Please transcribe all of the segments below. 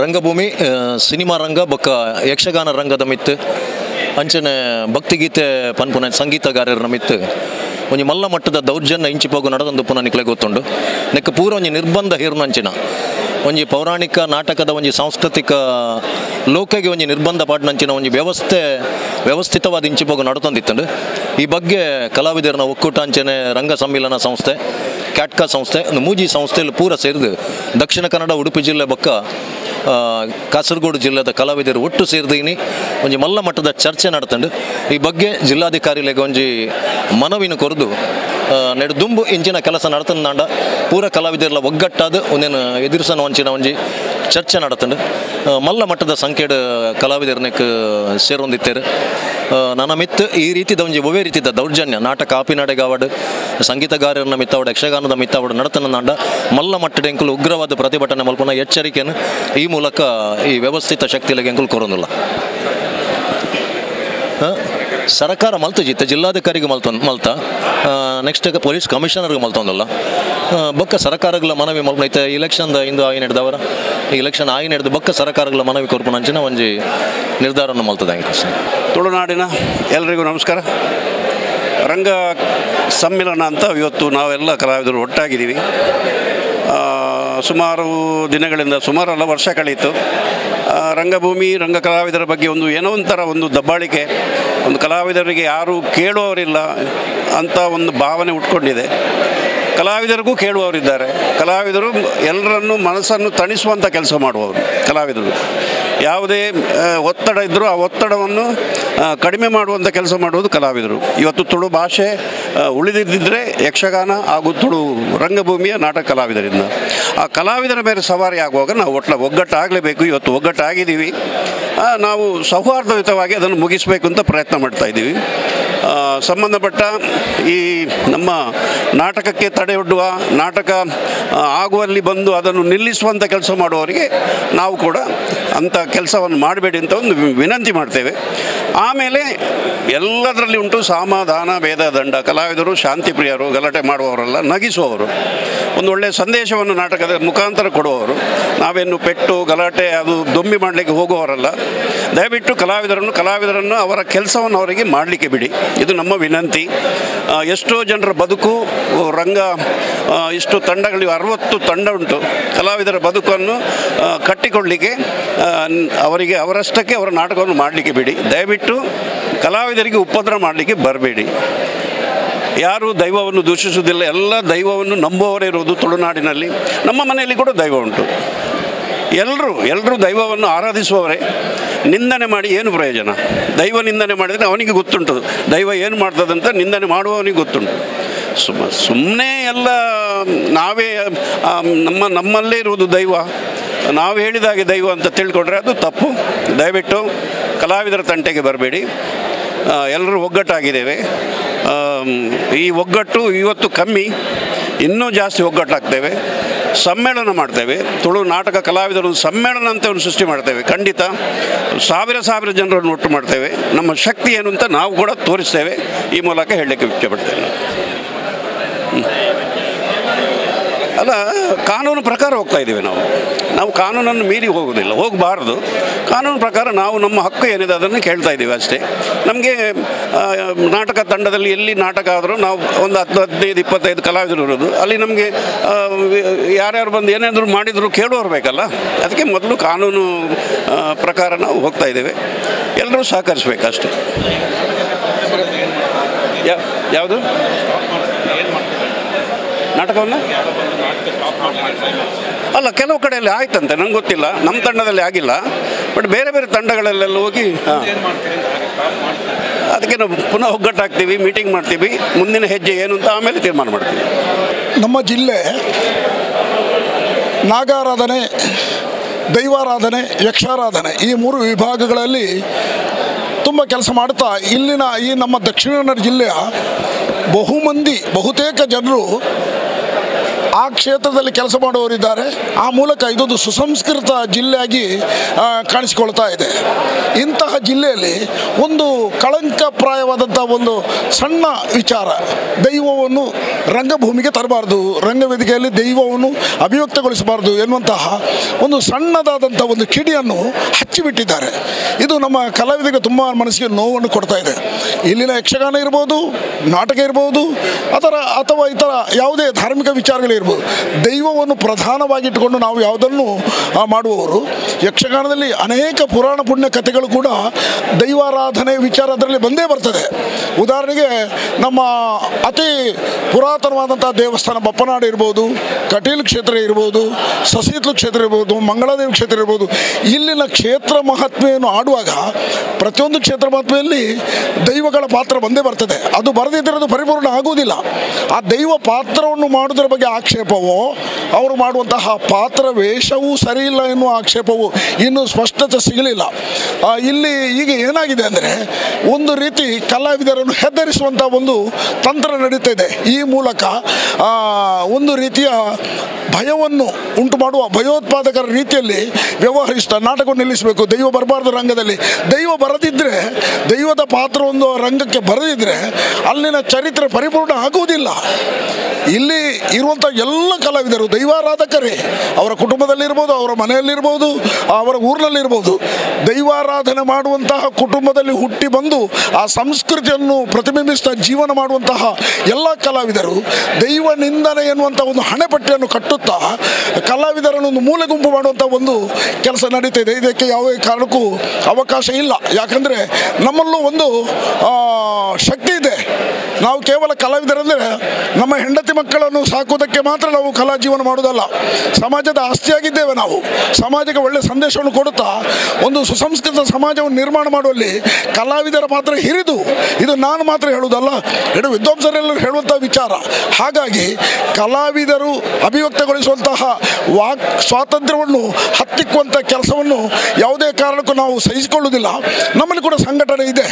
ರಂಗಭೂಮಿ ಸಿನಿಮಾ ರಂಗ ಬೊಕ್ಕ ಯಕ್ಷಗಾನ ರಂಗದ ಮಿತ್ತು ಅಂಚನೆ ಭಕ್ತಿಗೀತೆ ಪನ್ಪುನ ಸಂಗೀತಗಾರರ ಮಿತ್ತು ಒಂಜಿ ಮಲ್ಲ ಮಟ್ಟದ ದೌರ್ಜನ್ಯ ಇಂಚಿಪೋಗು ನಡೆದಂದು ಪುನಃ ನಿಕ್ಲೆ ಗೊತ್ತುಂಡು ನೆಕ್ ಪೂರ ಒಂಜಿ ನಿರ್ಬಂಧ ಹಿರ್ನಂಚಿನ ಒಂಜಿ ಪೌರಾಣಿಕ ನಾಟಕದ ಒಂಜಿ ಸಾಂಸ್ಕೃತಿಕ ಲೋಕಗೆ ಒಂಜಿ ನಿರ್ಬಂಧ ಪಾಡ್ನಂಚಿನ ಒಂಜಿ ವ್ಯವಸ್ಥಿತವಾದ ಇಂಚಿಪೋಗು ನಡತಂದಿತ್ತಂಡು ಈ ಬಗ್ಗೆ ಕಲಾವಿದರನ ಒಕ್ಕೂಟ ಅಂಚನೆ ರಂಗ ಸಮ್ಮಿಲನ ಸಂಸ್ಥೆ ಕ್ಯಾಟ್ಕಾ ಸಂಸ್ಥೆ ಮೂಜಿ ಸಂಸ್ಥೆಯಲ್ಲಿ ಪೂರ ಸೇರಿದು ದಕ್ಷಿಣ ಕನ್ನಡ ಉಡುಪಿ ಜಿಲ್ಲೆ ಬೊಕ್ಕ ಕಾಸರಗೋಡು ಜಿಲ್ಲೆದ ಕಲಾವಿದರು ಒಟ್ಟು ಸೇರಿದೀನಿ ಒಂಜಿ ಮಲ್ಲ ಮಟ್ಟದ ಚರ್ಚೆ ನಡ್ತಂಡು ಈ ಬಗ್ಗೆ ಜಿಲ್ಲಾಧಿಕಾರಿಲೆಗೆ ಒಂಜಿ ಮನವಿನ ಕೊರದು ನೆಡು ದುಂಬು ಇಂಚಿನ ಕೆಲಸ ನಡ್ತಂದಾಂಡ ಪೂರ ಕಲಾವಿದರೆಲ್ಲ ಒಗ್ಗಟ್ಟಾದ ಒಂದೇನು ಎದುರಿಸನ ಒಂಚಿನ ಒಂಜಿ ಚರ್ಚೆ ನಡತಂಡು ಮಲ್ಲ ಮಟ್ಟದ ಸಂಖ್ಯೆಡ್ ಕಲಾವಿದರನಕ್ಕೆ ಸೇರೊಂದಿತ್ತೇರು ನನ್ನ ಮಿತ್ತು ಈ ರೀತಿದ ಒಂಜಿ ಒವೇ ರೀತಿದ ದೌರ್ಜನ್ಯ ನಾಟಕ ಆಪಿನಾಡೆಗಾವಡ್ ಸಂಗೀತಗಾರರನ್ನ ಮಿತ್ತಾವಡ್ ಯಕ್ಷಗಾನದ ಮಿತ್ತಾವಡ್ ನಡತನಂದಾಂಡ ಮಲ್ಲ ಮಟ್ಟದ ಎಂಕುಲು ಉಗ್ರವಾದ ಪ್ರತಿಭಟನೆ ಮಲ್ಪನ ಎಚ್ಚರಿಕೆಯನ್ನು ಈ ಮೂಲಕ ಈ ವ್ಯವಸ್ಥಿತ ಶಕ್ತಿಲೆಗೆ ಎಂಕುಲು ಕೊರೋದಿಲ್ಲ. ಸರ್ಕಾರ ಮಲ್ತಜಿತ್ತೆ ಜಿಲ್ಲಾಧಿಕಾರಿಗೆ ಮಲ್ತ ನೆಕ್ಸ್ಟ್ ಪೊಲೀಸ್ ಕಮಿಷನರ್ಗೆ ಮಲ್ತೊಂದಲ್ಲ ಬೊಕ್ಕ ಸರ್ಕಾರಗಳ ಮನವಿ ಮಲ್ಪನೈತೆ ಇಲೆಕ್ಷನ್ದ ಇಂದು ಆಯ್ನ ಹಿಡ್ದವರ ಇಲೆಕ್ಷನ್ ಆಯ್ನ ಹಿಡ್ದು ಬೊಕ್ಕ ಸರ್ಕಾರಗಳ ಮನವಿ ಕೊರ್ಪುನ ಅಂಚಿನ ಒಂಜಿ ನಿರ್ಧಾರವನ್ನು ಮಲ್ತದ. ತುಳುನಾಡಿನ ಎಲ್ಲರಿಗೂ ನಮಸ್ಕಾರ. ರಂಗ ಸಮ್ಮಿಲನ ಅಂತ ಇವತ್ತು ನಾವೆಲ್ಲ ಕಲಾವಿದರು ಒಟ್ಟಾಗಿದ್ದೀವಿ. ಸುಮಾರು ದಿನಗಳಿಂದ ಸುಮಾರಲ್ಲ ವರ್ಷ ಕಳೀತು. ರಂಗಭೂಮಿ ರಂಗ ಕಲಾವಿದರ ಬಗ್ಗೆ ಏನೋ ಒಂಥರ ದಬ್ಬಾಳಿಕೆ, ಒಂದು ಕಲಾವಿದರಿಗೆ ಯಾರೂ ಕೇಳುವವರಿಲ್ಲ ಅಂತ ಒಂದು ಭಾವನೆ ಉಟ್ಕೊಂಡಿದೆ. ಕಲಾವಿದರಿಗೂ ಕೇಳುವವರಿದ್ದಾರೆ. ಕಲಾವಿದರು ಎಲ್ಲರನ್ನೂ ಮನಸ್ಸನ್ನು ತಣಿಸುವಂಥ ಕೆಲಸ ಮಾಡುವವರು ಕಲಾವಿದರು. ಯಾವುದೇ ಒತ್ತಡ ಇದ್ದರೂ ಆ ಒತ್ತಡವನ್ನು ಕಡಿಮೆ ಮಾಡುವಂಥ ಕೆಲಸ ಮಾಡುವುದು ಕಲಾವಿದರು. ಇವತ್ತು ತುಳು ಭಾಷೆ ಉಳಿದಿದ್ದರೆ ಯಕ್ಷಗಾನ ಹಾಗೂ ತುಳು ರಂಗಭೂಮಿಯ ನಾಟಕ ಕಲಾವಿದರಿಂದ. ಆ ಕಲಾವಿದರ ಮೇಲೆ ಸವಾರಿ ಆಗುವಾಗ ನಾವು ಒಗ್ಗಟ್ಟಾಗಲೇಬೇಕು. ಇವತ್ತು ಒಗ್ಗಟ್ಟಾಗಿದ್ದೀವಿ. ನಾವು ಸೌಹಾರ್ದಯುತವಾಗಿ ಅದನ್ನು ಮುಗಿಸಬೇಕು ಅಂತ ಪ್ರಯತ್ನ ಮಾಡ್ತಾಯಿದ್ದೀವಿ. ಸಂಬಂಧಪಟ್ಟ ಈ ನಮ್ಮ ನಾಟಕಕ್ಕೆ ತಡೆಯೊಡ್ಡುವ, ನಾಟಕ ಆಗುವಲ್ಲಿ ಬಂದು ಅದನ್ನು ನಿಲ್ಲಿಸುವಂಥ ಕೆಲಸ ಮಾಡುವವರಿಗೆ ನಾವು ಕೂಡ ಅಂಥ ಕೆಲಸವನ್ನು ಮಾಡಬೇಡಿ ಅಂತ ಒಂದು ವಿನಂತಿ ಮಾಡ್ತೇವೆ. ಆಮೇಲೆ ಎಲ್ಲದರಲ್ಲಿ ಉಂಟು ಸಮಾಧಾನ ಭೇದ ದಂಡ. ಕಲಾವಿದರು ಶಾಂತಿ ಪ್ರಿಯರು, ಗಲಾಟೆ ಮಾಡುವವರಲ್ಲ, ನಗಿಸುವವರು, ಒಂದು ಒಳ್ಳೆಯ ಸಂದೇಶವನ್ನು ನಾಟಕದ ಮುಖಾಂತರ ಕೊಡುವವರು. ನಾವೇನು ಪೆಟ್ಟು ಗಲಾಟೆ ಅದು ದೊಂಬಿ ಮಾಡಲಿಕ್ಕೆ ಹೋಗುವವರಲ್ಲ. ದಯವಿಟ್ಟು ಕಲಾವಿದರನ್ನು ಅವರ ಕೆಲಸವನ್ನು ಅವರಿಗೆ ಮಾಡಲಿಕ್ಕೆ ಬಿಡಿ. ಇದು ನಮ್ಮ ವಿನಂತಿ. ಎಷ್ಟೋ ಜನರ ಬದುಕು ರಂಗ ಇಷ್ಟು ತಂಡಗಳು 60 ತಂಡ ಉಂಟು. ಕಲಾವಿದರ ಬದುಕನ್ನು ಕಟ್ಟಿಕೊಳ್ಳಲಿಕ್ಕೆ ಅವರಿಗೆ ಅವರಷ್ಟಕ್ಕೆ ಅವರ ನಾಟಕವನ್ನು ಮಾಡಲಿಕ್ಕೆ ಬಿಡಿ. ದಯವಿಟ್ಟು ಕಲಾವಿದರಿಗೆ ಉಪದ್ರ ಮಾಡಲಿಕ್ಕೆ ಬರಬೇಡಿ. ಯಾರೂ ದೈವವನ್ನು ದೂಷಿಸುವುದಿಲ್ಲ. ಎಲ್ಲ ದೈವವನ್ನು ನಂಬುವವರೇ ಇರುವುದು ತುಳುನಾಡಿನಲ್ಲಿ. ನಮ್ಮ ಮನೆಯಲ್ಲಿ ಕೂಡ ದೈವ ಉಂಟು. ಎಲ್ಲರೂ ದೈವವನ್ನು ಆರಾಧಿಸುವವರೇ. ನಿಂದನೆ ಮಾಡಿ ಏನು ಪ್ರಯೋಜನ? ದೈವ ನಿಂದನೆ ಮಾಡಿದರೆ ಅವನಿಗೆ ಗೊತ್ತುಂಟು ದೈವ ಏನು ಮಾಡ್ತದಂತ. ನಿಂದನೆ ಮಾಡುವವನಿಗೆ ಗೊತ್ತುಂಟು. ಸುಮ್ಮನೆ ಎಲ್ಲ ನಾವೇ ನಮ್ಮಲ್ಲೇ ಇರುವುದು ದೈವ, ನಾವು ಹೇಳಿದಾಗೆ ದೈವ ಅಂತ ತಿಳ್ಕೊಂಡ್ರೆ ಅದು ತಪ್ಪು. ದಯವಿಟ್ಟು ಕಲಾವಿದರ ತಂಟೆಗೆ ಬರಬೇಡಿ. ಎಲ್ಲರೂ ಒಗ್ಗಟ್ಟಾಗಿದ್ದೇವೆ. ಈ ಒಗ್ಗಟ್ಟು ಇವತ್ತು ಕಮ್ಮಿ, ಇನ್ನೂ ಜಾಸ್ತಿ ಒಗ್ಗಟ್ಟಾಗ್ತೇವೆ. ಸಮ್ಮೇಳನ ಮಾಡ್ತೇವೆ. ತುಳು ನಾಟಕ ಕಲಾವಿದರು ಸಮ್ಮೇಳನ ಅಂತ ಒಂದು ಸೃಷ್ಟಿ ಮಾಡ್ತೇವೆ. ಖಂಡಿತ ಸಾವಿರ ಜನರನ್ನು ಒಟ್ಟು ಮಾಡ್ತೇವೆ. ನಮ್ಮ ಶಕ್ತಿ ಏನು ಅಂತ ನಾವು ಕೂಡ ತೋರಿಸ್ತೇವೆ. ಈ ಮೂಲಕ ಹೇಳಲಿಕ್ಕೆ ಇಷ್ಟಪಡ್ತೇನೆ. ಅಲ್ಲ, ಕಾನೂನು ಪ್ರಕಾರ ಹೋಗ್ತಾ ಇದ್ದೀವಿ. ನಾವು ಕಾನೂನನ್ನು ಮೀರಿ ಹೋಗೋದಿಲ್ಲ, ಹೋಗಬಾರ್ದು. ಕಾನೂನು ಪ್ರಕಾರ ನಾವು ನಮ್ಮ ಹಕ್ಕು ಏನಿದೆ ಅದನ್ನು ಕೇಳ್ತಾ ಇದ್ದೀವಿ ಅಷ್ಟೇ. ನಮಗೆ ನಾಟಕ ತಂಡದಲ್ಲಿ ಎಲ್ಲಿ ನಾಟಕ ಆದರೂ ನಾವು ಒಂದು 10-15 ಕಲಾವಿದರು ಇರೋದು. ಅಲ್ಲಿ ನಮಗೆ ಯಾರ್ಯಾರು ಬಂದು ಏನಾದರೂ ಮಾಡಿದರೂ ಕೇಳುವವರು ಬೇಕಲ್ಲ. ಅದಕ್ಕೆ ಮೊದಲು ಕಾನೂನು ಪ್ರಕಾರ ನಾವು ಹೋಗ್ತಾ ಇದ್ದೇವೆ. ಎಲ್ಲರೂ ಸಹಕರಿಸಬೇಕಷ್ಟೇ. ಯಾವುದು ನಾಟಕವನ್ನು ಅಲ್ಲ, ಕೆಲವು ಕಡೆಯಲ್ಲಿ ಆಯ್ತಂತೆ, ನಂಗೆ ಗೊತ್ತಿಲ್ಲ. ನಮ್ಮ ತಂಡದಲ್ಲಿ ಆಗಿಲ್ಲ, ಬಟ್ ಬೇರೆ ತಂಡಗಳಲ್ಲೆಲ್ಲ ಹೋಗಿ ಅದಕ್ಕೆ ನಾವು ಪುನಃ ಒಗ್ಗಟ್ಟಾಗ್ತೀವಿ, ಮೀಟಿಂಗ್ ಮಾಡ್ತೀವಿ. ಮುಂದಿನ ಹೆಜ್ಜೆ ಏನು ಅಂತ ಆಮೇಲೆ ತೀರ್ಮಾನ ಮಾಡ್ತೀವಿ. ನಮ್ಮ ಜಿಲ್ಲೆ ನಾಗಾರಾಧನೆ, ದೈವಾರಾಧನೆ, ಯಕ್ಷಾರಾಧನೆ ಈ 3 ವಿಭಾಗಗಳಲ್ಲಿ ತುಂಬ ಕೆಲಸ ಮಾಡ್ತಾ ಇಲ್ಲಿನ ಈ ನಮ್ಮ ದಕ್ಷಿಣ ಕನ್ನಡ ಜಿಲ್ಲೆಯ ಬಹುತೇಕ ಜನರು ಆ ಕ್ಷೇತ್ರದಲ್ಲಿ ಕೆಲಸ ಮಾಡುವವರಿದ್ದಾರೆ. ಆ ಮೂಲಕ ಇದೊಂದು ಸುಸಂಸ್ಕೃತ ಜಿಲ್ಲೆಯಾಗಿ ಕಾಣಿಸಿಕೊಳ್ತಾ ಇದೆ. ಇಂತಹ ಜಿಲ್ಲೆಯಲ್ಲಿ ಒಂದು ಕಳಂಕಪ್ರಾಯವಾದಂಥ ಒಂದು ಸಣ್ಣ ವಿಚಾರ, ದೈವವನ್ನು ರಂಗಭೂಮಿಗೆ ತರಬಾರ್ದು, ರಂಗವೇದಿಕೆಯಲ್ಲಿ ದೈವವನ್ನು ಅಭಿವ್ಯಕ್ತಗೊಳಿಸಬಾರ್ದು ಎನ್ನುವಂತಹ ಒಂದು ಸಣ್ಣದಾದಂಥ ಒಂದು ಕಿಡಿಯನ್ನು ಹಚ್ಚಿಬಿಟ್ಟಿದ್ದಾರೆ. ಇದು ನಮ್ಮ ಕಲಾವಿದರಿಗೆ ತುಂಬ ಮನಸ್ಸಿಗೆ ನೋವನ್ನು ಕೊಡ್ತಾ ಇದೆ. ಇಲ್ಲಿನ ಯಕ್ಷಗಾನ ಇರ್ಬೋದು, ನಾಟಕ ಇರ್ಬೋದು, ಅಥವಾ ಇತರ ಯಾವುದೇ ಧಾರ್ಮಿಕ ವಿಚಾರಗಳಿರ್ಬೋದು, ದೈವವನ್ನು ಪ್ರಧಾನವಾಗಿಟ್ಟುಕೊಂಡು ನಾವು ಯಾವುದನ್ನು ಮಾಡುವವರು. ಯಕ್ಷಗಾನದಲ್ಲಿ ಅನೇಕ ಪುರಾಣ ಪುಣ್ಯ ಕಥೆಗಳು ಕೂಡ ದೈವಾರಾಧನೆ ವಿಚಾರ ಅದರಲ್ಲಿ ಬಂದೇ ಬರ್ತದೆ. ಉದಾಹರಣೆಗೆ ನಮ್ಮ ಅತಿ ಪುರಾತನವಾದಂಥ ದೇವಸ್ಥಾನ ಬಪ್ಪನಾಡು ಇರ್ಬೋದು, ಕಟೀಲು ಕ್ಷೇತ್ರ ಇರ್ಬೋದು, ಸಸೀತ್ಲು ಕ್ಷೇತ್ರ ಇರ್ಬೋದು, ಮಂಗಳಾದೇವಿ ಕ್ಷೇತ್ರ ಇರ್ಬೋದು. ಇಲ್ಲಿನ ಕ್ಷೇತ್ರ ಮಹಾತ್ಮೆಯನ್ನು ಆಡುವಾಗ ಪ್ರತಿಯೊಂದು ಕ್ಷೇತ್ರ ಮಹಾತ್ಮೆಯಲ್ಲಿ ದೈವಗಳ ಪಾತ್ರ ಬಂದೇ ಬರ್ತದೆ. ಅದು ಬರದಿದ್ದರೆ ಅದು ಪರಿಪೂರ್ಣ ಆಗುವುದಿಲ್ಲ. ಆ ದೈವ ಪಾತ್ರವನ್ನು ಮಾಡುವುದರ ಬಗ್ಗೆ ಆಕ್ಷೇಪವೋ, ಅವರು ಮಾಡುವಂತಹ ಪಾತ್ರ ವೇಷವೂ ಸರಿ ಇಲ್ಲ ಎನ್ನುವ ಆಕ್ಷೇಪವು ಇನ್ನೂ ಸ್ಪಷ್ಟತೆ ಸಿಗಲಿಲ್ಲ. ಇಲ್ಲಿ ಈಗ ಏನಾಗಿದೆ ಅಂದರೆ, ಒಂದು ರೀತಿ ಕಲಾವಿದರನ್ನು ಹೆದರಿಸುವಂಥ ಒಂದು ತಂತ್ರ ನಡೀತಾ ಇದೆ. ಈ ಮೂಲಕ ಒಂದು ರೀತಿಯ ಭಯವನ್ನು ಉಂಟು ಮಾಡುವ ಭಯೋತ್ಪಾದಕರ ರೀತಿಯಲ್ಲಿ ವ್ಯವಹರಿಸ್ತಾ ನಾಟಕವನ್ನು ನಿಲ್ಲಿಸಬೇಕು, ದೈವ ಬರಬಾರ್ದು ರಂಗದಲ್ಲಿ. ದೈವ ಬರದಿದ್ದರೆ, ದೈವದ ಪಾತ್ರ ಒಂದು ರಂಗಕ್ಕೆ ಬರದಿದ್ದರೆ ಅಲ್ಲಿನ ಚರಿತ್ರೆ ಪರಿಪೂರ್ಣ ಆಗುವುದಿಲ್ಲ. ಇಲ್ಲಿ ಇರುವಂಥ ಎಲ್ಲ ಕಲಾವಿದರು ದೈವಾರಾಧಕರೇ. ಅವರ ಕುಟುಂಬದಲ್ಲಿರ್ಬೋದು, ಅವರ ಮನೆಯಲ್ಲಿರ್ಬೋದು, ಅವರ ಊರಿನಲ್ಲಿರ್ಬೋದು. ದೈವಾರಾಧನೆ ಮಾಡುವಂತಹ ಕುಟುಂಬದಲ್ಲಿ ಹುಟ್ಟಿ ಬಂದು ಆ ಸಂಸ್ಕೃತಿಯನ್ನು ಪ್ರತಿಬಿಂಬಿಸ್ತಾ ಜೀವನ ಮಾಡುವಂತಹ ಎಲ್ಲ ಕಲಾವಿದರು ದೈವ ನಿಂದನೆ ಎನ್ನುವಂಥ ಒಂದು ಹಣೆಪಟ್ಟಿಯನ್ನು ಕಟ್ಟುತ್ತಾ ಕಲಾವಿದರನ್ನು ಒಂದು ಮೂಲೆ ಗುಂಪು ಮಾಡುವಂಥ ಒಂದು ಕೆಲಸ ನಡೀತಾ ಇದೆ. ಇದಕ್ಕೆ ಯಾವುದೇ ಕಾರಣಕ್ಕೂ ಅವಕಾಶ ಇಲ್ಲ. ಯಾಕಂದರೆ ನಮ್ಮಲ್ಲೂ ಒಂದು ಶಕ್ತಿ ಇದೆ. ನಾವು ಕೇವಲ ಕಲಾವಿದರೆಂದರೆ ನಮ್ಮ ಹೆಂಡತಿ ಮಕ್ಕಳನ್ನು ಸಾಕುವುದಕ್ಕೆ ಮಾತ್ರ ನಾವು ಕಲಾ ಜೀವನ ಮಾಡುವುದಲ್ಲ, ಸಮಾಜದ ಆಸ್ತಿಯಾಗಿದ್ದೇವೆ. ನಾವು ಸಮಾಜಕ್ಕೆ ಒಳ್ಳೆಯ ಸಂದೇಶವನ್ನು ಕೊಡುತ್ತಾ ಒಂದು ಸುಸಂಸ್ಕೃತ ಸಮಾಜವನ್ನು ನಿರ್ಮಾಣ ಮಾಡುವಲ್ಲಿ ಕಲಾವಿದರ ಪಾತ್ರ ಹಿರಿದು. ಇದು ನಾನು ಮಾತ್ರ ಹೇಳುವುದಲ್ಲ, ಇಡೀ ವಿದ್ವಾಂಸರೆಲ್ಲರೂ ಹೇಳುವಂಥ ವಿಚಾರ. ಹಾಗಾಗಿ ಕಲಾವಿದರು ಅಭಿವ್ಯಕ್ತಗೊಳಿಸುವಂತಹ ವಾಕ್ ಸ್ವಾತಂತ್ರ್ಯವನ್ನು ಹತ್ತಿಕ್ಕುವಂಥ ಕೆಲಸವನ್ನು ಯಾವುದೇ ಕಾರಣಕ್ಕೂ ನಾವು ಸಹಿಸಿಕೊಳ್ಳುವುದಿಲ್ಲ. ನಮ್ಮಲ್ಲಿ ಕೂಡ ಸಂಘಟನೆ ಇದೆ,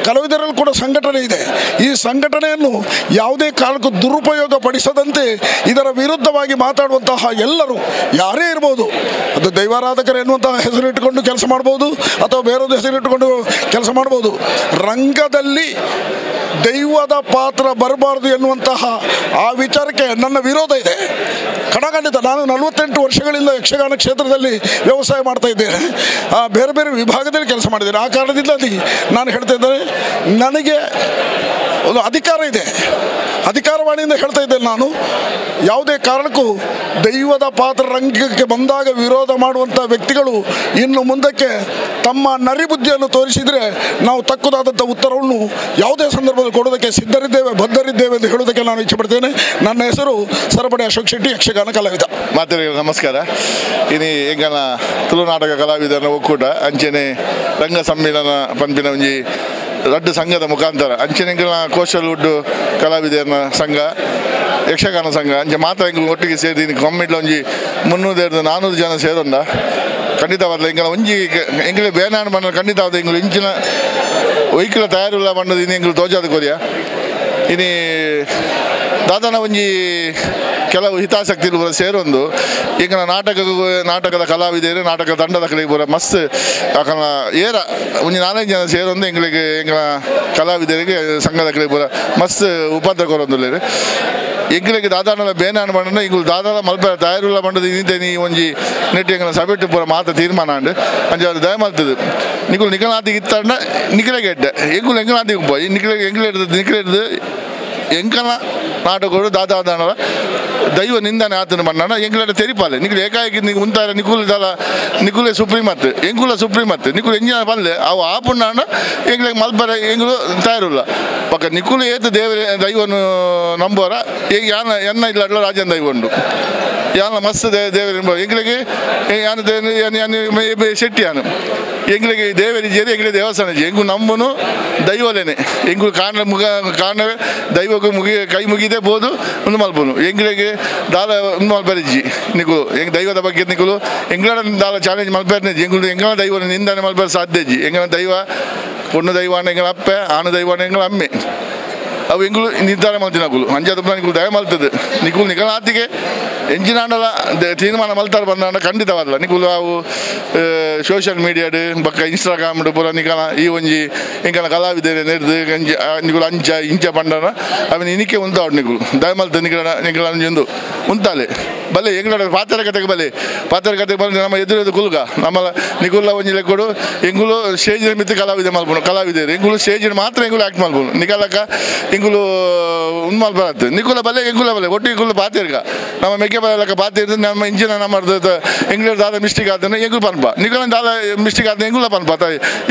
ಕಲಾವಿದರಲ್ಲಿ ಕೂಡ ಸಂಘಟನೆ ಇದೆ. ಈ ಸಂಘಟನೆಯನ್ನು ಯಾವುದೇ ಕಾರಣಕ್ಕೂ ದುರುಪಯೋಗ ಪಡಿಸದಂತೆ ಇದರ ವಿರುದ್ಧವಾಗಿ ಮಾತಾಡುವಂತಹ ಎಲ್ಲರೂ ಯಾರೇ ಇರ್ಬೋದು, ಅದು ದೈವಾರಾಧಕರು ಎನ್ನುವಂತಹ ಹೆಸರಿಟ್ಟುಕೊಂಡು ಕೆಲಸ ಮಾಡ್ಬೋದು, ಅಥವಾ ಬೇರೊಂದು ಹೆಸರಿಟ್ಟುಕೊಂಡು ಕೆಲಸ ಮಾಡ್ಬೋದು. ರಂಗದಲ್ಲಿ ದೈವದ ಪಾತ್ರ ಬರಬಾರ್ದು ಎನ್ನುವಂತಹ ಆ ವಿಚಾರಕ್ಕೆ ನನ್ನ ವಿರೋಧ ಇದೆ, ಖಂಡಿತ. ನಾನು 48 ವರ್ಷಗಳಿಂದ ಯಕ್ಷಗಾನ ಕ್ಷೇತ್ರದಲ್ಲಿ ವ್ಯವಸಾಯ ಮಾಡ್ತಾ ಇದ್ದೇನೆ, ಬೇರೆ ಬೇರೆ ವಿಭಾಗದಲ್ಲಿ ಕೆಲಸ ಮಾಡಿದ್ದೇನೆ. ಆ ಕಾರಣದಿಂದ ನಾನು ಹೇಳ್ತಾ ಇದ್ದೇನೆ, ನನಗೆ ಒಂದು ಅಧಿಕಾರ ಇದೆ, ಅಧಿಕಾರವಾಣಿಯಿಂದ ಹೇಳ್ತಾ ಇದ್ದೇನೆ. ನಾನು ಯಾವುದೇ ಕಾರಣಕ್ಕೂ ದೈವದ ಪಾತ್ರ ರಂಗಕ್ಕೆ ಬಂದಾಗ ವಿರೋಧ ಮಾಡುವಂಥ ವ್ಯಕ್ತಿಗಳು ಇನ್ನು ಮುಂದಕ್ಕೆ ತಮ್ಮ ನರಿಬುದ್ಧಿಯನ್ನು ತೋರಿಸಿದರೆ ನಾವು ತಕ್ಕುದಾದಂಥ ಉತ್ತರವನ್ನು ಯಾವುದೇ ಸಂದರ್ಭದಲ್ಲಿ ಕೊಡೋದಕ್ಕೆ ಸಿದ್ಧರಿದ್ದೇವೆ, ಬದ್ಧರಿದ್ದೇವೆ ಎಂದು ಹೇಳೋದಕ್ಕೆ ನಾನು ಇಚ್ಛೆಪಡ್ತೇನೆ. ನನ್ನ ಹೆಸರು ಸರಪಡಿ ಅಶೋಕ್ ಶೆಟ್ಟಿ, ಯಕ್ಷಗಾನ ಕಲಾವಿದ. ಮಾತರಿಗೆ ನಮಸ್ಕಾರ. ಇನಿ ಎಂಗನ ತುಳುನಾಟಕ ಕಲಾವಿದರ ಒಕ್ಕೂಟ ಅಂಚೆನೆ ರಂಗ ಸಮ್ಮೇಳನ ಪಂಪಿನ ಒಂಜಿ ದೊಡ್ಡ ಸಂಘದ ಮುಖಾಂತರ ಅಂಚೆನೆ ಕೋಸ್ಟಲ್ ವುಡ್ ಕಲಾವಿದರ ಸಂಘ, ಯಕ್ಷಗಾನ ಸಂಘ ಅಂಚೆ ಮಾತ್ರ ಎಂಗಳು ಒಟ್ಟಿಗೆ ಸೇರಿ ಕಮ್ಮಿಡ್ಲ ಒಂಜಿ 300-400 ಜನ ಸೇರೋಂಡ ಖಂಡಿತವಾದ ಎಂಗಳ ಒಂಜಿ ಎಂಗಳೇ ಬೇನಾಡು ಮಣ್ಣ ಖಂಡಿತವಾದ ಎಂಗಳು ಇಂಚಿನ ಒಯ್ಕಲ ತಯಾರಿಲ್ಲ ಮಣ್ಣದು ಇನ್ನು ಎಂಗಳು ತೋಜಾದ ಕೊರಿಯ ಇನಿ ದಾದಾನ ಒಂಜಿ ಕೆಲವು ಹಿತಾಸಕ್ತಿಲು ಪೂರ ಸೇರೊಂದು ಈಗ ನಾಟಕದ ಕಲಾವಿದರು ನಾಟಕ ತಂಡದ ಕಡೆಗೆ ಪೂರ ಮಸ್ತ್ ಯಾಕಂದ ಏರ ಒಂಜಿ 4-5 ಜನ ಸೇರೊಂದು ಎಂಗಳ ಕಲಾವಿದರಿಗೆ ಸಂಘದ ಕಡೆಗೆ ಪೂರ ಮಸ್ತ್ ಉಪದ್ರ ಕೊರೊಂದುಲ್ಲೇರು. ಎಂಗಳಿಗೆ ದಾದಾನ ಬೇನಾಡು ಮಣ್ಣ ಇಂಗಳು ದಾದಾನ ಮಲ್ಪ ತಯಾರಿಲ್ಲ ಮಣ್ಣದು ಇನ್ನಿದ್ದೆ ನೀ ಒಂಜಿ ನೆಟ್ಟು ಎಂಗಳ ಸಭೆಟ್ಟು ಪೂರ ಮಾತ ತೀರ್ಮಾನ ಅಂಡು ಅಂಚೆ ಅವ್ರು ದಯಮಲ್ತದು ನಿಕುಲು ನಿಕಲಾತಿಗೆ ಇತ್ತಂಡ ನಿಖಿಲೆಗೆ ಎಡ್ಡೆ ಎಂಗುಲು ಎಂಗಲಾತಿಗೆ ಪೋಯಿ ನಿಖಿಲೆ ಎಂಕನ ನಾಟಕಗಳು ದಾದಾದಾನವ ದೈವ ನಿಂದನೆ ಆತನ ಮಣ್ಣನ ಎಂಗ್ಲ ತೆರಿಪಾಲೆ ನಿಖಿಲ್ ಏಕಾಏಕಿ ನೀವು ಮುಂತಾರೆ ನಿಕುಲೆ ಸುಪ್ರೀಮತ್ ಎಂಗುಲ ಸುಪ್ರೀಮತ್ ನಿಕುಲು ಎಂಜಿನ ಪಲ್ಲೆ ಅವು ಆಪುಣ್ಣ ಎಂಗ್ಲಿಗೆ ಮಲ್ಪರೆ ಎಂಗುಲು ತಯಾರಿಲ್ಲ ಪಕ್ಕ ನಿಕುಲು ಏತು ದೈವನು ನಂಬೋರ ಈಗ ಎನ್ನ ಇಲ್ಲ ರಾಜನ್ ದೈವ ಉಂಡು ಯಾನ ಮಸ್ತ್ ದೇವರ ಎಂಗ್ಲಿಗೆ ಶೆಟ್ಟಿಯಾನು ಎಂಗ್ಲಿಗೆ ದೇವರಿ ಜೇರಿ ಎಂಗ್ಲಿ ದೇವಸ್ಥಾನ ಎಂಗು ನಂಬನು ದೈವಲೇನೆ ಎಂಗು ಕಾರಣವೇ ದೈವಕ್ಕೂ ಕೈ ಮುಗಿದೆ ಬೋದು ಒಂದು ಮಲ್ಪನು ಎಂಗ್ಲಿಗೆ ದಾಲ ಒಂದು ಮಲ್ಪರಿಜ್ಜಿ ನಿಕುಲು ಎಂಗ್ ದೈವದ ಬಗ್ಗೆ ನಿಕುಲು ಎಂಗ್ಲ ದಾಲ ಚಾಲೆಂಜ್ ಮಲ್ಪರ್ನೆ ಎಂಗುಲು ಎಂಗಳ ದೈವ ನಿಂದನೆ ಮಲ್ಪರ್ ಸಾಧ್ಯಜ್ಜಿ ಎಂಗಳ ದೈವ ಪೊಣ್ಣು ದೈವಾನ ಎಂಗಳ ಅಪ್ಪೆ ಆನು ದೈವಾನ ಎಂಗಳ ಅಮ್ಮೆ ಅವು ಎಂಗುಲು ನಿರ್ಧಾರ ಮಾಡ್ತಿನಕುಲು ಅಂಜಾದ ನಿಕುಲು ದಯ ಮಲ್ತದೆ ನಿಕುಲು ನಿಕಲಾತಿಗೆ ಎಂಜಿನಾಂಡಲ ತೀರ್ಮಾನ ಮಲ್ತಾರೆ ಬಂದ ಖಂಡಿತವಾದಲ್ಲ ನಿಕುಲು ಅವು ಸೋಷಿಯಲ್ ಮೀಡಿಯಾಡು ಬಕ್ಕ ಇನ್ಸ್ಟಾಗ್ರಾಮ್ಡು ಪೂರ ನಿಕಲ ಈ ಒಂಜಿ ಎಂಕನ ಕಲಾವಿದರೆ ನೆರೆದು ನಿಕುಲು ಅಂಚ ಇಂಚ ಪಂಡನ ಅವನ ಇನಿಕೆ ಉಂತಾವು ನಿಕುಲು ದಯ ಮಲ್ತ ನಿಕಲ ಒಂದು ಉಂತಾಲೆ ಬಲೆ ಎಂಗಳ ಪಾತ್ರ ಕತೆಗೆ ಬಲೆ ಪಾತ್ರ ಕತೆಗೆ ಬಂದು ನಮ್ಮ ಎದುರು ಕುಲ್ಗ ನಮ್ಮ ನಿಕುಲ್ಲ ಒಂಜಿ ಲೆಕ್ಕೊಡು ಎಂಗುಲು ಸ್ಟೇಜಿನ ಮಿತ್ತು ಕಲಾವಿದೆ ಮಲ್ಪನು ಕಲಾವಿದರು ಎಂಗುಲು ಸ್ಟೇಜಿನ ಮಾತ್ರ ಎಂಗುಲು ಆ್ಯಕ್ಟ್ ಮಲ್ಪನು ನಿಕಲಕ್ಕ ಎಂಗುಲು ಉನ್ ಮಲ್ಪರತ್ತೆ ನಿಕುಲ ಬಲೆ ಎಂಗುಲ ಬಲೆ ಒಟ್ಟು ಎಂಗುಲು ಪಾತಿರ್ಗ ನಮ್ಮ ಮೆಕ್ಕೆ ಬಲಕ್ಕ ಪಾತಿರ್ದು ನಮ್ಮ ಇಂಜಿನ ನಮ್ಮ ಎಂಗ್ಳೂರು ದಾದ ಮಿಸ್ಟೇಕ್ ಆದ್ರೆ ಎಂಗುಲು ಪನ್ಪ ನಿಕುಲ ದಾದ ಮಿಸ್ಟೇಕ್ ಆದ್ರೆ ಎಂಗುಲ ಪನ್ಪ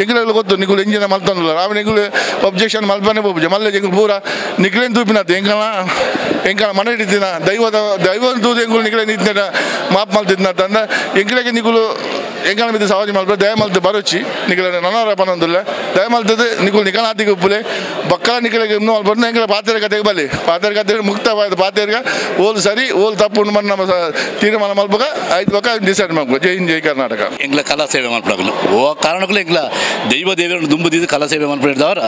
ಎಂಗುಲ ಗೊತ್ತು ನಿಕುಲು ಇಂಜಿನ ಮಲ್ತಂದಿಲ್ಲ ಅವನ ಎಂಗುಲು ಒಬ್ಜೆಕ್ಷನ್ ಮಲ್ಪನೆ ಪೋಪುಜ ಮಲ್ಲ ಎಂಗುಲು ಪೂರ ನಿಕ್ಲೇನ್ ತೂಪಿನತ್ತೆ ಎಂಕನ ಮನೆ ಹಿಡಿತಿನ ದೈವ ತೂದು ಎಂಗುಲು ನಿಕಲೆ ನಿಂತ ಮಾಪ್ ಮಲ್ತಿದ್ನ ತಂದ ಎಂಕಲೆಗೆ ನಿಕುಲು ಎಂಕನ ಮಿದ್ದು ಸವಾಜಿ ಮಲ್ಪ ದಯ ಮಲ್ತು ಬರೋಚಿ ನಿಕಲ ನನ್ನರ ಪನೊಂದಿಲ್ಲ ದಯ ಮಲ್ತದೆ ನಿಕುಲು ನಿಕಲಾತಿಗೆ ಉಪ್ಪುಲೆ ಬಕ್ಕಲ ನಿಕಲೆಗೆ ಇನ್ನೂ ಬಂದು ಎಂಕಲ ಪಾತ್ರ ಕತೆಗೆ ಬಲ್ಲಿ ಪಾತ್ರ ಕತೆ ಮುಕ್ತವಾದ ಪಾತ್ರಗ ಓಲ್ ಸರಿ ಓಲ್ ತಪ್ಪು ಉಂಡು ನಮ್ಮ ತೀರ್ಮಾನ ಮಲ್ಪಗ ಐದು ಪಕ್ಕ ಡಿಸೈಡ್ ಮಾಡ್ಬೇಕು ಜೈ ಹಿಂದ್ ಜೈ ಕರ್ನಾಟಕ ಎಂಗ್ಲ ಕಲಾ ಸೇವೆ ಮಾಡ್ಬಿಡಾಗಲು ಓ ಕಾರಣಕ್ಕೂ ಎಂಗ್ಲ ದೈವ ದೇವರನ್ನು ದುಂಬುದಿದ್ದು ಕಲಾ ಸೇವೆ ಮಾಡ್ಬಿಡಿದವರ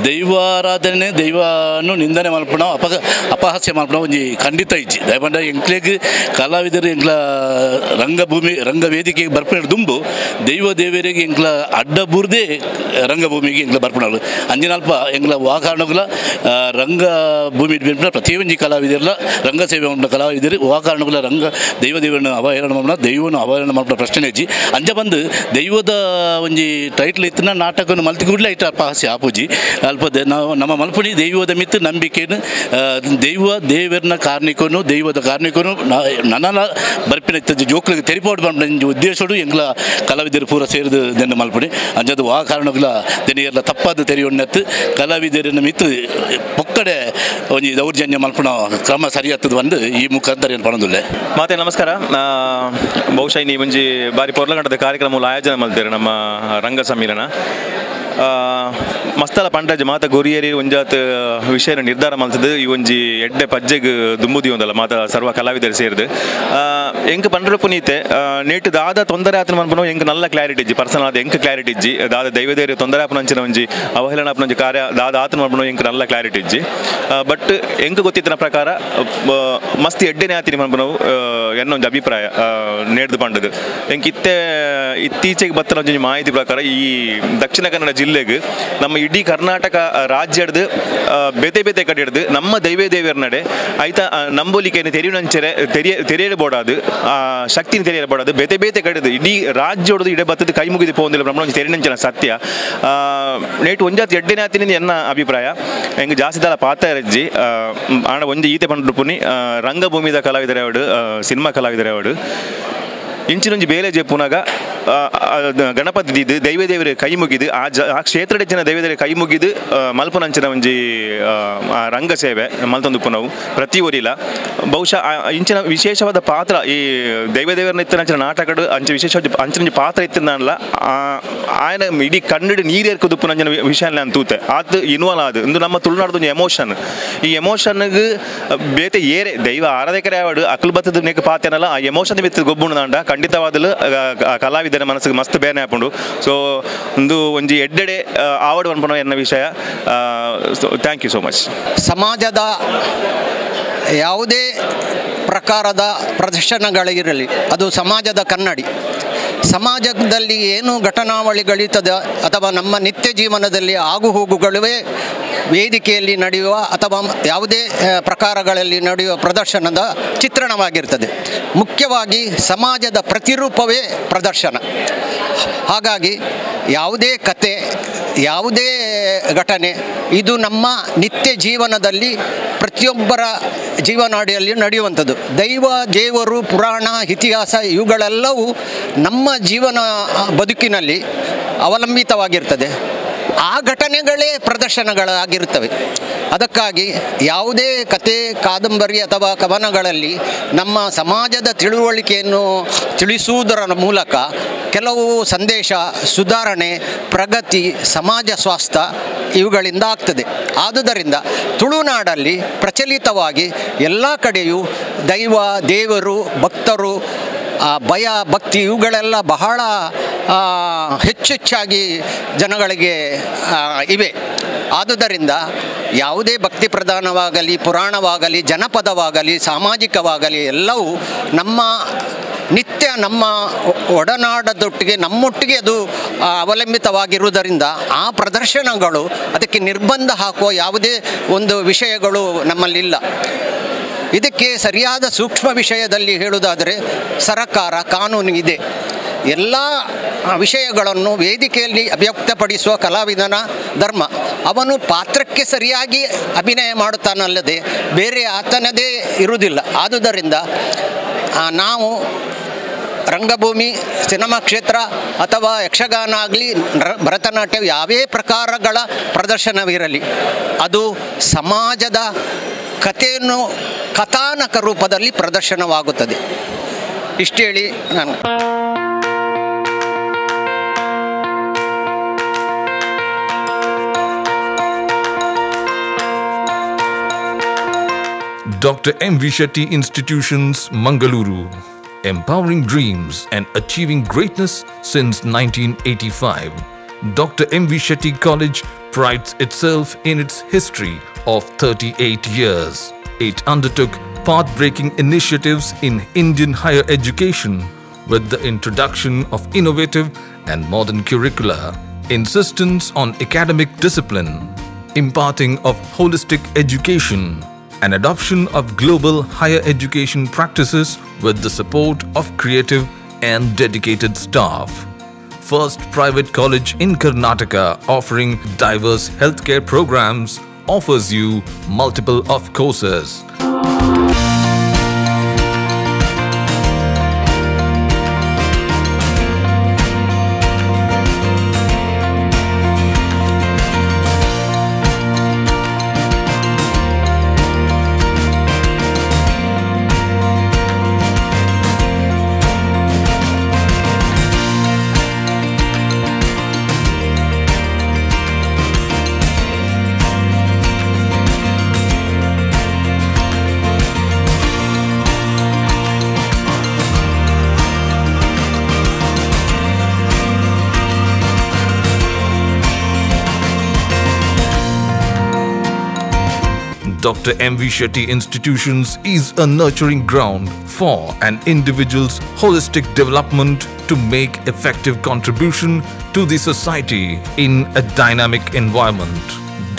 ದೈವಾರಾಧನೆ ದೈವನು ನಿಂದನೆ ಮಲ್ಪಣ ಅಪಹಾಸ್ಯ ಮಲ್ಪಣ ಒಂಜಿ ಖಂಡಿತ ಇಜ್ಜಿ ದಯಪಂಡ ಎಂಕ್ಲೆಗ್ ಕಲಾವಿದರು ಎಂಗ್ಲ ರಂಗಭೂಮಿ ರಂಗವೇದಿಕೆಗೆ ಬರ್ಪಣ ದುಂಬು ದೈವ ದೇವರಿಗೆ ಎಂಗ್ಲ ಅಡ್ಡ ಬೂರ್ದೇ ರಂಗಭೂಮಿಗೆ ಎಂಗ್ಲ ಬರ್ಪಣಗಳು ಅಂಜಿನಲ್ಪ ಎಂಗ್ಲ ಆ ಕಾರಣಗಳ ರಂಗಭೂಮಿ ಪ್ರತಿಯೊಂದು ಕಲಾವಿದರೆಲ್ಲ ರಂಗ ಸೇವೆ ಮಾಡಿದ ಕಲಾವಿದರು ಆ ಕಾರಣಗಳ ರಂಗ ದೈವ ದೇವರನ್ನು ಅವಹೇಳನ ಮಾಡಿದ ದೈವನು ಅವಹೇಳನ ಮಾಡಿದ ಪ್ರಶ್ನೆ ಇಜ್ಜಿ ಅಂಜ ಬಂದು ದೈವದ ಒಂಜಿ ಟೈಟ್ಲ್ ಇತ್ತಿನ ನಾಟಕವನ್ನು ಮಲ್ತಿ ಕೂಡಲೇ ಐಟ ಅಪಹಾಸ್ಯ ಆಪೂಜಿ ಅಲ್ಪ ನಾವು ನಮ್ಮ ಮಲ್ಪುಣಿ ದೈವದ ಮಿತ್ತು ನಂಬಿಕೆಯನ್ನು ದೈವ ದೇವರನ್ನ ಕಾರ್ಣಿಕನು ದೈವದ ಕಾರ್ಣಿಕನು ನನ್ನ ಬರ್ಪಿನ ಜೋಕ್ಲಿಗೆ ತೆರಿಪಾಡು ಬಂದ ಉದ್ದೇಶಡು ಎಂಗ್ಲ ಕಲಾವಿದರು ಪೂರ ಸೇರಿದು ದೆನ್ನ ಮಲ್ಪುಣಿ ಅಂಜದು ಆ ಕಾರಣಗಳ ದೆನೆಯೆಲ್ಲ ತಪ್ಪಾದ ತೆರೆಯೊಣ್ಣತ್ತು ಕಲಾವಿದರನ್ನು ಮಿತ್ತು ಪೊಕ್ಕಡೆ ಒಂಜಿ ದೌರ್ಜನ್ಯ ಮಲ್ಪುಣ ಕ್ರಮ ಸರಿಯಾಗ್ತದೆ ಬಂದು ಈ ಮುಖಾಂತರ ಏನು ಪಣದುಲ್ಲೆ ಮತ್ತೆ ನಮಸ್ಕಾರ ಬಹುಶಃ ಈ ಮುಂಜಿ ಬಾರಿ ಪೊರ್ಲಗಂಟದ ಕಾರ್ಯಕ್ರಮ ಆಯೋಜನೆ ಮಾಡ್ತಾರೆ ನಮ್ಮ ರಂಗ ಸಮ್ಮಿಲನ ಮಸ್ತಲ ಪಂಡಜ್ ಮಾತ ಗೊರಿಯೇರಿ ಒಂಜಾತ್ ವಿಷಯ ನಿರ್ಧಾರ ಮಾಡ್ತದೆ ಈ ಒಂಜಿ ಎಡ್ಡೆ ಪಜ್ಜೆಗೆ ದುಂಬುದಿ ಒಂದಲ್ಲ ಮಾತ ಸರ್ವ ಕಲಾವಿದರು ಸೇರಿದು ಎಂಕ್ ಪಂಡ್ರ ಪುನೀತೆ ನೇಟು ದಾದ ತೊಂದರೆ ಆತನ ಮನ್ಪನು ಎಂಕ್ ನಲ್ಲ ಕ್ಲಾರಿಟಿ ಇಜ್ಜಿ ಪರ್ಸನಲ್ ಆದ ಎಂಕ್ ಕ್ಲಾರಿಟಿ ಇಜ್ಜಿ ದಾದ ದೈವದೇರಿ ತೊಂದರೆ ಆಪನ ಅಂಚಿನ ಒಂಜಿ ಅವಹೇಳನ ಆಪನ ಒಂಜಿ ಕಾರ್ಯ ದಾದ ಆತನ ಮನ್ಪನು ಎಂಕ್ ನಲ್ಲ ಕ್ಲಾರಿಟಿ ಇಜ್ಜಿ ಬಟ್ ಎಂಕ್ ಗೊತ್ತಿತ್ತಿನ ಪ್ರಕಾರ ಮಸ್ತ್ ಎಡ್ಡೆನೇ ಆತಿನಿ ಮನ್ಪನು ಎನ್ನೊಂದು ಅಭಿಪ್ರಾಯ ನೇಡ್ದು ಪಂಡದು ಎಂಕ್ ಇತ್ತೀಚೆಗೆ ಬತ್ತನ ಒಂಜಿ ಮಾಹಿತಿ ಪ್ರಕಾರ ಈ ದಕ್ಷಿಣ ಕನ್ನಡ ಜಿಲ್ಲೆಗೆ ನಮ್ಮ ಇಡೀ ಕರ್ನಾಟಕ ರಾಜ್ಯದ ಬೇತೆ ಬೇತೆ ಕಡೆ ಹಿಡಿದು ನಮ್ಮ ದೈವ ದೇವರ ನಡೆ ಆಯ್ತಾ ನಂಬೋಲಿಕೆಯನ್ನು ತೆರೆಯುವಂಚರೆ ತೆರೆಯಬೋಡಾದು ಶಕ್ತಿನ ತೆರೆಯಬೋಡಾದು ಬೇತೆ ಬೇತೆ ಕಡೆದು ಇಡೀ ರಾಜ್ಯ ಹೊಡೆದು ಇಡೆ ಬತ್ತದ ಕೈ ಮುಗಿದು ಪೋಂದಿಲ್ಲ ಬ್ರಹ್ಮ ತೆರೆಯಂಚನ ಸತ್ಯ ನೇಟು ಒಂಜಾತ್ ಎಡ್ಡೆನೇ ಆತಿನ ಎನ್ನ ಅಭಿಪ್ರಾಯ ಹೆಂಗೆ ಜಾಸ್ತಿ ದಲ ಪಾತ್ರ ರಜ್ಜಿ ಆಣ ಒಂದು ಈತೆ ಪಂಡ್ರು ಪುನಿ ರಂಗಭೂಮಿದ ಕಲಾವಿದರವಡು ಸಿನಿಮಾ ಕಲಾವಿದರವಡು ಇಂಚಿನೊಂಜಿ ಬೇಲೆ ಜೆಪ್ಪುನಾಗ ಗಣಪತಿ ದಿದ್ದು ದೈವ ದೇವರ ಕೈ ಮುಗಿದು ಆ ಕ್ಷೇತ್ರದ ಜನ ದೈವ ದೇವರ ಕೈ ಮುಗಿದು ಮಲ್ಪನಂಚಿನ ಒಂಜಿ ರಂಗ ಸೇವೆ ಮಲ್ತೊಂದುಪ್ಪು ನಾವು ಪ್ರತಿ ಊರಿಲ್ಲ ಬಹುಶಃ ಇಂಚಿನ ವಿಶೇಷವಾದ ಪಾತ್ರ ಈ ದೈವ ದೇವರನ್ನ ಇತ್ತಿನ ಅಂಚಿನ ನಾಟಕಡು ಅಂಚ ವಿಶೇಷವಾದ ಅಂಚಿನ ಪಾತ್ರ ಇತ್ತಿನಲ್ಲ ಆಯನ ಇಡೀ ಕನ್ನಡ ನೀರೇರ್ಕುದುಪ್ಪು ಅಂಚಿನ ವಿಷಯ ನಾನು ತೂತೆ ಅದು ಇನ್ವಾಲ್ವ್ ಆದು ಇಂದು ನಮ್ಮ ತುಳುನಾಡ್ದು ಒಂದು ಎಮೋಷನ್ ಈ ಎಮೋಷನ್ಗೆ ಬೇತೆ ಏರೆ ದೈವ ಆರಾಧಕರೇ ಆವಡು ಅಕಲ್ ಬತ್ತದ ನೆಕ್ ಪಾತೇನಲ್ಲ ಆ ಎಮೋಷನ್ ಬಿತ್ತು ಗೊಬ್ಬುಣ ನಾಂಡ ಖಂಡಿತವಾದಲು ಕಲಾವಿದರ ಮನಸ್ಸಿಗೆ ಮಸ್ತ್ ಬೇನೆ ಹಾಕೊಂಡು ಸೊ ಒಂದು ಒಂಜಿ ಎಡ್ಡೆಡೆ ಆವಡು ಅನ್ಪನೋ ಎನ್ನ ವಿಷಯ ಥ್ಯಾಂಕ್ ಯು ಸೋ ಮಚ್ ಸಮಾಜದ ಯಾವುದೇ ಪ್ರಕಾರದ ಪ್ರದರ್ಶನಗಳಿರಲಿ ಅದು ಸಮಾಜದ ಕನ್ನಡಿ ಸಮಾಜದಲ್ಲಿ ಏನು ಘಟನಾವಳಿಗಳಿರ್ತದೆ ಅಥವಾ ನಮ್ಮ ನಿತ್ಯ ಜೀವನದಲ್ಲಿ ಆಗುಹೋಗುಗಳೇ ವೇದಿಕೆಯಲ್ಲಿ ನಡೆಯುವ ಅಥವಾ ಯಾವುದೇ ಪ್ರಕಾರಗಳಲ್ಲಿ ನಡೆಯುವ ಪ್ರದರ್ಶನದ ಚಿತ್ರಣವಾಗಿರ್ತದೆ. ಮುಖ್ಯವಾಗಿ ಸಮಾಜದ ಪ್ರತಿರೂಪವೇ ಪ್ರದರ್ಶನ. ಹಾಗಾಗಿ ಯಾವುದೇ ಕತೆ, ಯಾವುದೇ ಘಟನೆ ಇದು ನಮ್ಮ ನಿತ್ಯ ಜೀವನದಲ್ಲಿ ಪ್ರತಿಯೊಬ್ಬರ ಜೀವನಾಡಿಯಲ್ಲಿ ನಡೆಯುವಂಥದ್ದು. ದೈವ, ದೇವರು, ಪುರಾಣ, ಇತಿಹಾಸ ಇವುಗಳೆಲ್ಲವೂ ನಮ್ಮ ಜೀವನ ಬದುಕಿನಲ್ಲಿ ಅವಲಂಬಿತವಾಗಿರ್ತದೆ. ಆ ಘಟನೆಗಳೇ ಪ್ರದರ್ಶನಗಳಾಗಿರ್ತವೆ. ಅದಕ್ಕಾಗಿ ಯಾವುದೇ ಕತೆ, ಕಾದಂಬರಿ ಅಥವಾ ಕವನಗಳಲ್ಲಿ ನಮ್ಮ ಸಮಾಜದ ತಿಳುವಳಿಕೆಯನ್ನು ತಿಳಿಸುವುದರ ಮೂಲಕ ಕೆಲವು ಸಂದೇಶ, ಸುಧಾರಣೆ, ಪ್ರಗತಿ, ಸಮಾಜ ಸ್ವಾಸ್ಥ್ಯ ಇವುಗಳಿಂದ ಆಗ್ತದೆ. ಆದುದರಿಂದ ತುಳುನಾಡಲ್ಲಿ ಪ್ರಚಲಿತವಾಗಿ ಎಲ್ಲ ಕಡೆಯೂ ದೈವ, ದೇವರು, ಭಕ್ತರು, ಭಯ, ಭಕ್ತಿ ಇವುಗಳೆಲ್ಲ ಬಹಳ ಹೆಚ್ಚೆಚ್ಚಾಗಿ ಜನಗಳಿಗೆ ಇವೆ. ಆದುದರಿಂದ ಯಾವುದೇ ಭಕ್ತಿ ಪ್ರಧಾನವಾಗಲಿ, ಪುರಾಣವಾಗಲಿ, ಜನಪದವಾಗಲಿ, ಸಾಮಾಜಿಕವಾಗಲಿ ಎಲ್ಲವೂ ನಿತ್ಯ ನಮ್ಮ ಒಡನಾಡದೊಟ್ಟಿಗೆ ನಮ್ಮೊಟ್ಟಿಗೆ ಅದು ಅವಲಂಬಿತವಾಗಿರುವುದರಿಂದ ಆ ಪ್ರದರ್ಶನಗಳು ಅದಕ್ಕೆ ನಿರ್ಬಂಧ ಹಾಕುವ ಯಾವುದೇ ಒಂದು ವಿಷಯಗಳು ನಮ್ಮಲ್ಲಿಲ್ಲ. ಇದಕ್ಕೆ ಸರಿಯಾದ ಸೂಕ್ಷ್ಮ ವಿಷಯದಲ್ಲಿ ಹೇಳುವುದಾದರೆ ಸರಕಾರ, ಕಾನೂನು ಇದೆ. ಎಲ್ಲ ವಿಷಯಗಳನ್ನು ವೇದಿಕೆಯಲ್ಲಿ ಅಭಿವ್ಯಕ್ತಪಡಿಸುವ ಕಲಾವಿದನ ಧರ್ಮ. ಅವನು ಪಾತ್ರಕ್ಕೆ ಸರಿಯಾಗಿ ಅಭಿನಯ ಮಾಡುತ್ತಾನಲ್ಲದೆ ಬೇರೆ ಆತನದೇ ಇರುವುದಿಲ್ಲ. ಆದುದರಿಂದ ನಾವು ರಂಗಭೂಮಿ, ಸಿನಿಮಾ ಕ್ಷೇತ್ರ ಅಥವಾ ಯಕ್ಷಗಾನ ಆಗಲಿ, ಭರತನಾಟ್ಯ ಯಾವೇ ಪ್ರಕಾರಗಳ ಪ್ರದರ್ಶನವಿರಲಿ, ಅದು ಸಮಾಜದ ಕಥೆಯನ್ನು ಕಥಾನಕ ರೂಪದಲ್ಲಿ ಪ್ರದರ್ಶನವಾಗುತ್ತದೆ. ಇಷ್ಟು ಹೇಳಿ ನಾನು Dr. M.V. Shetty Institutions, Mangaluru. Empowering dreams and achieving greatness since 1985. Dr. M.V. Shetty College prides itself in its history of 38 years. It undertook path-breaking initiatives in Indian higher education with the introduction of innovative and modern curricula, insistence on academic discipline, imparting of holistic education, and adoption of global higher education practices with the support of creative and dedicated staff. First private college in Karnataka offering diverse healthcare programs offers you multiple of courses. Dr. M.V. Shetty Institutions is a nurturing ground for an individual's holistic development to make effective contribution to the society in a dynamic environment.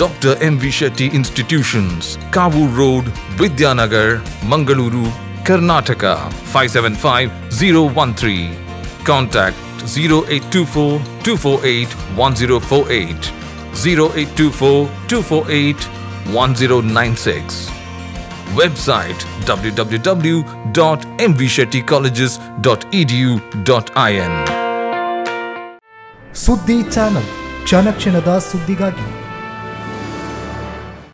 Dr. M.V. Shetty Institutions, Kavu Road, Vidyanagar, Mangaluru, Karnataka, 575013. Contact 0824 248 1048, 0824 248 1096. Website www.mvshettycolleges.edu.in. ಸುದ್ದಿ channel, ಕ್ಷಣ ಕ್ಷಣದ ಸುದ್ದಿಗಾಗಿ.